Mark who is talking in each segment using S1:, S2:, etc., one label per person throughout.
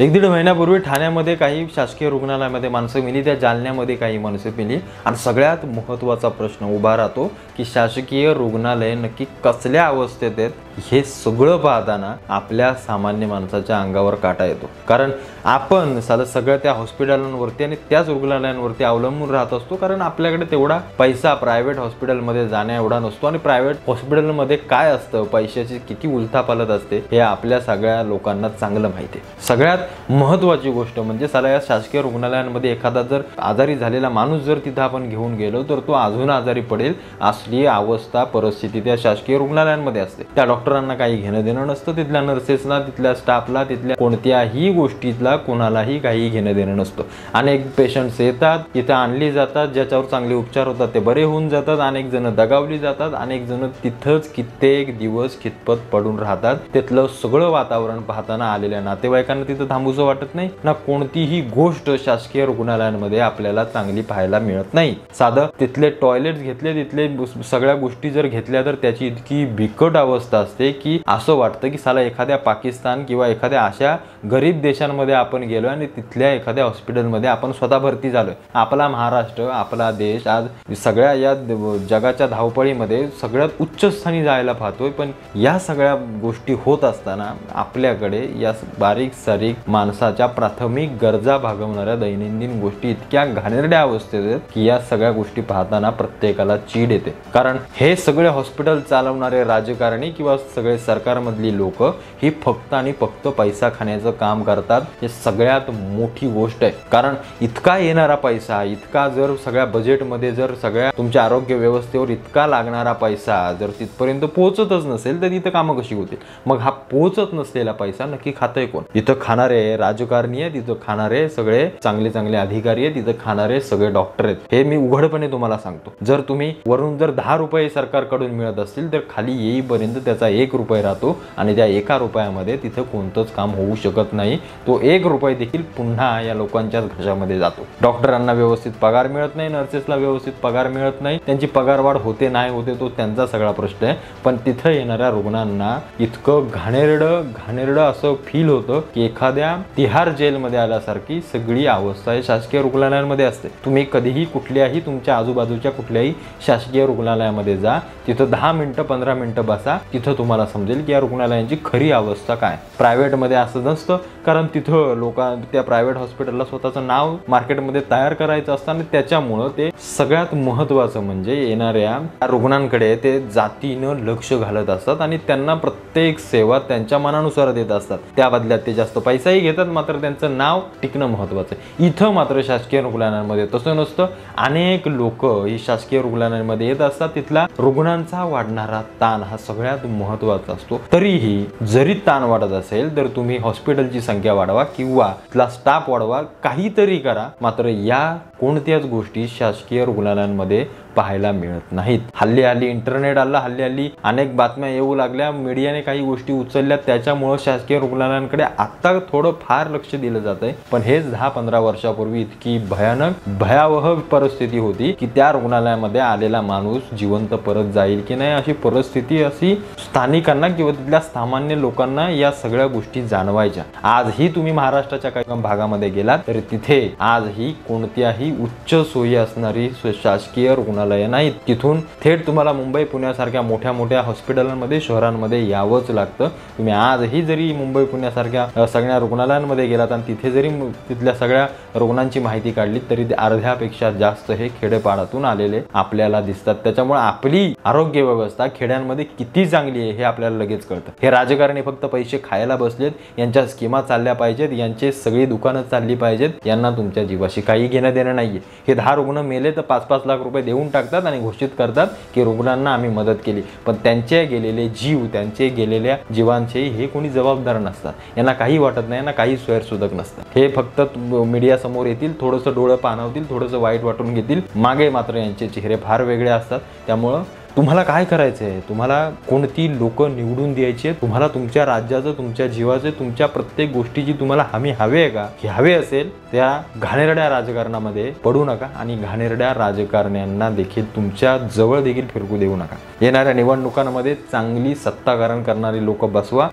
S1: एक दीड महिन्यापूर्वी ठाण्यामध्ये काही शासकीय रुग्णालयामध्ये माणसं मेली, त्या जालन्यामध्ये काही माणसं मेली आणि सगळ्यात महत्त्वाचा प्रश्न उभा राहतो की शासकीय रुग्णालय नक्की कसल्या अवस्थेत आहेत। हे सगळं पाहताना आपल्या सामान्य माणसाच्या अंगावर काटा येतो, कारण आपण सगळं त्या हॉस्पिटलांवरती आणि त्याच रुग्णालयांवरती अवलंबून राहत असतो, कारण आपल्याकडे तेवढा पैसा प्रायव्हेट हॉस्पिटलमध्ये जाण्या एवढा नसतो आणि प्रायव्हेट हॉस्पिटलमध्ये काय असतं, पैशाची किती उलथापालथ असते हे आपल्या सगळ्या लोकांना चांगलं माहिती आहे। सगळ्यात महत्त्वाची गोष्ट म्हणजे या शासकीय रुग्णालयांमध्ये एखादा जर आजारी झालेला माणूस जर तिथं आपण घेऊन गेलो तर तो अजून आजारी पडेल असली अवस्था परिस्थिती त्या शासकीय रुग्णालयांमध्ये असते। त्या डॉक्टरांना काही घेणं देणं नसतं, तिथल्या नर्सेसना, तिथल्या स्टाफला, तिथल्या कोणत्याही गोष्टीतला कोणालाही काही घेणं देणं नसतं। अनेक पेशंट्स येतात, इथं आणली जातात, ज्याच्यावर चांगले उपचार होतात ते बरे होऊन जातात, अनेक जण दगावली जातात, अनेक जण तिथंच कित्येक दिवस खितपत पडून राहतात। तिथलं सगळं वातावरण पाहताना आलेल्या नातेवाईकांना तिथं थांबूचं वाटत नाही ना, कोणतीही गोष्ट शासकीय रुग्णालयांमध्ये आपल्याला चांगली पाहायला मिळत नाही। साधं तिथले टॉयलेट्स घेतले, तिथले सगळ्या गोष्टी जर घेतल्या तर त्याची इतकी बिकट अवस्था असते की असं वाटतं की साला एखाद्या पाकिस्तान किंवा एखाद्या अशा गरीब देशांमध्ये आपण गेलो आणि तिथल्या एखाद्या हॉस्पिटलमध्ये आपण स्वतः भरती झालोय। आपला महाराष्ट्र, आपला देश आज सगळ्या या जगाच्या धावपळीमध्ये सगळ्यात उच्च स्थानी जायला पाहतोय, पण या सगळ्या गोष्टी होत असताना आपल्याकडे या बारीक सारीक माणसाच्या प्राथमिक गरजा भागवणाऱ्या दैनंदिन गोष्टी इतक्या घाणेरड्या अवस्थेत आहेत की या सगळ्या गोष्टी पाहताना प्रत्येकाला चीड येते। कारण हे सगळे हॉस्पिटल चालवणारे राजकारणी किंवा सगळे सरकारमधली लोक ही फक्त आणि फक्त पैसा खाण्याचं काम करतात। हे सगळ्यात मोठी गोष्ट आहे, कारण इतका येणारा पैसा, इतका जर सगळ्या बजेटमध्ये जर सगळ्या तुमच्या आरोग्य व्यवस्थेवर इतका लागणारा पैसा जर तिथपर्यंत पोहोचतच नसेल तर तिथं कामं कशी होतील? मग हा पोहोचत नसलेला पैसा नक्की खातंय कोण? तिथं खाणारे राजकारणी आहे, तिथं खाणारे सगळे चांगले चांगले अधिकारी आहेत, तिथं खाणारे सगळे डॉक्टर आहेत। हे मी उघडपणे तुम्हाला सांगतो। जर तुम्ही वरून जर 10 रुपये सरकारकडून मिळत असतील तर खाली येईपर्यंत त्याचा 1 रुपया राहतो आणि त्या 1 रुपयामध्ये तिथं कोणतंच काम होऊ शकत नाही। तो 1 रुपया देखील पुन्हा या लोकांच्याच घशामध्ये जातो। डॉक्टरांना व्यवस्थित पगार मिळत नाही, नर्सेसला व्यवस्थित पगार मिळत नाही, त्यांची पगारवाढ होते नाही होते तो त्यांचा सगळा प्रश्न आहे, पण तिथं येणाऱ्या रुग्णांना इतकं घाणेरडं असं फील होतं की एखाद्या तिहार जेलमध्ये आल्यासारखी सगळी अवस्था शासकीय रुग्णालयांमध्ये असते। तुम्ही कधीही कुठल्याही तुमच्या आजूबाजूच्या कुठल्याही शासकीय रुग्णालयामध्ये जा, तिथं 10 मिनिटं 15 मिनिटं बसा, तिथं तुम्हाला समजेल की या रुग्णालयांची खरी अवस्था काय। प्रायव्हेटमध्ये असं नसतं, कारण तिथं त्या प्रायव्हेट हॉस्पिटलला स्वतःचं नाव मार्केटमध्ये तयार करायचं असतं आणि त्याच्यामुळं ते सगळ्यात महत्त्वाचं म्हणजे येणाऱ्या रुग्णांकडे ते जातीनं लक्ष घालत असतात आणि त्यांना प्रत्येक सेवा त्यांच्या मनानुसार देत असतात। त्या बदल्यात ते जास्त पैसाही घेतात, मात्र त्यांचं नाव टिकणं महत्त्वाचं आहे। इथं मात्र शासकीय रुग्णालयांमध्ये तसं नसतं। अनेक लोक ही शासकीय रुग्णालयांमध्ये येत असतात, तिथला रुग्णांचा वाढणारा ताण हा सगळ्यात महत्त्वाचा असतो। तरीही जरी ताण वाढत असेल तर तुम्ही हॉस्पिटलची संख्या वाढवा किंवा तिथला स्टाफ वाढवा, काहीतरी करा, मात्र या कोणत्याच गोष्टी शासकीय रुग्णालयांमध्ये पाहायला मिळत नाहीत। हल्ली इंटरनेट आला, हल्ली अनेक बातम्या येऊ लागल्या, मीडियाने काही गोष्टी उचलल्या, त्याच्यामुळे शासकीय रुग्णालयांकडे आता थोडं फार लक्ष दिलं जात आहे। पण हेच 10-15 वर्षापूर्वी इतकी भयावह परिस्थिती होती की त्या रुग्णालयामध्ये आलेला माणूस जिवंत परत जाईल की नाही अशी परिस्थिती अशी स्थानिकांना किंवा तिथल्या सामान्य लोकांना या सगळ्या गोष्टी जाणवायच्या। आजही तुम्ही महाराष्ट्राच्या काही भागामध्ये गेलात तर तिथे आजही कोणत्याही उच्च सोयी असणारी शासकीय रुग्णालय नाहीत। तिथून थेट तुम्हाला मुंबई पुण्यासारख्या मोठ्या मोठ्या हॉस्पिटलांमध्ये शहरांमध्ये यावंच लागतं। तुम्ही आजही जरी मुंबई पुण्यासारख्या सगळ्या रुग्णालयांमध्ये गेलात आणि तिथे जरी तिथल्या सगळ्या रुग्णांची माहिती काढली तरी ते अर्ध्यापेक्षा जास्त हे खेडेपाड्यातून आलेले आपल्याला दिसतात। त्याच्यामुळे आपली आरोग्य व्यवस्था खेड्यांमध्ये किती चांगली आहे हे आपल्याला लगेच कळतं। हे राजकारणी फक्त पैसे खायला बसलेत, यांच्या स्कीमा चालल्या पाहिजेत, यांचे सगळी दुकानं चालली पाहिजेत, यांना तुमच्या जीवाशी काही घेणं देणं नाहीये। हे 10 रुग्ण मेले तर 5-5 लाख रुपये देऊन टाकतात आणि घोषित करतात की रुग्णांना आम्ही मदत केली, पण त्यांचे गेलेले जीव, त्यांचे गेलेल्या जीवांचे हे कोणी जबाबदार नसतात। यांना काही वाटत नाही, यांना काही स्वैरसुदक नसतं। हे फक्त मीडिया समोर येतील, थोडंसं डोळं पाणावतील, थोडंसं वाईट वाटून घेतील, मागे मात्र यांचे चेहरे फार वेगळे असतात। त्यामुळं तुम्हाला काय करायचं आहे, तुम्हाला कोणती लोक निवडून द्यायची, तुम्हाला तुमच्या राज्याचं, तुमच्या जीवाचं, तुमच्या प्रत्येक गोष्टीची तुम्हाला हमी हवी आहे का? ही हवी असेल त्या घाणेरड्या राजकारणामध्ये पडू नका आणि घाणेरड्या राजकारण्यांना देखील तुमच्या जवळ देखील फिरकू देऊ नका. येणाऱ्या निवडणुकांमध्ये चांगली सत्ताकारण करणारी लोक बसवा,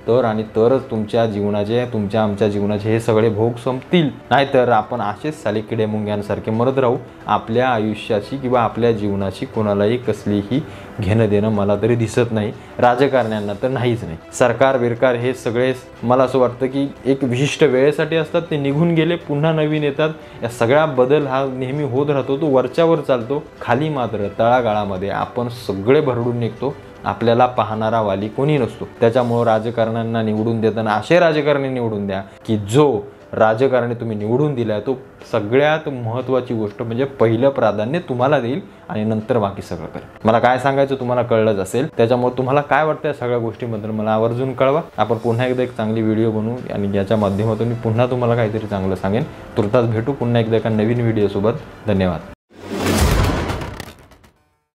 S1: तरच तुमच्या जीवनाचे, तुमच्या आमच्या जीवनाचे हे सगळे भोग संपतील. नाहीतर आपण असेच साली किडे मुंग्यांसारखे मरत राहू. आपल्या आयुष्याची किंवा आपल्या जीवनाची कोणालाही कसलीही घेणं देणं मला तरी दिसत नाही, राजकारण्यांना तर नाहीच नाही. सरकार बिरकार हे सगळे मला असं वाटतं की एक विशिष्ट वेळेसाठी असतात, ते निघून गेले पुन्हा नवीन येतात. या सगळा बदल हा नेहमी होत राहतो, तो वरच्यावर चालतो. खाली मात्र तळागाळामध्ये आपण सगळे भरडून निघतो, आपल्याला पाहणारा वाली कोणी नसतो. त्याच्यामुळं राजकारण्यांना निवडून देताना असे राजकारणी निवडून द्या की जो राजकारणी तुम्ही निवडून दिलाय तो सगळ्यात महत्त्वाची गोष्ट म्हणजे पहिलं प्राधान्य तुम्हाला देईल आणि नंतर बाकी सगळं करेल. मला काय सांगायचं तुम्हाला कळलंच असेल. त्याच्यामुळे तुम्हाला काय वाटतं या सगळ्या गोष्टींबद्दल मला आवर्जून कळवा. आपण पुन्हा एकदा एक चांगली व्हिडिओ बनवू आणि याच्या माध्यमातून मी पुन्हा तुम्हाला काहीतरी चांगलं सांगेन. तुर्तास भेटू पुन्हा एकदा एका नवीन व्हिडिओसोबत. धन्यवाद.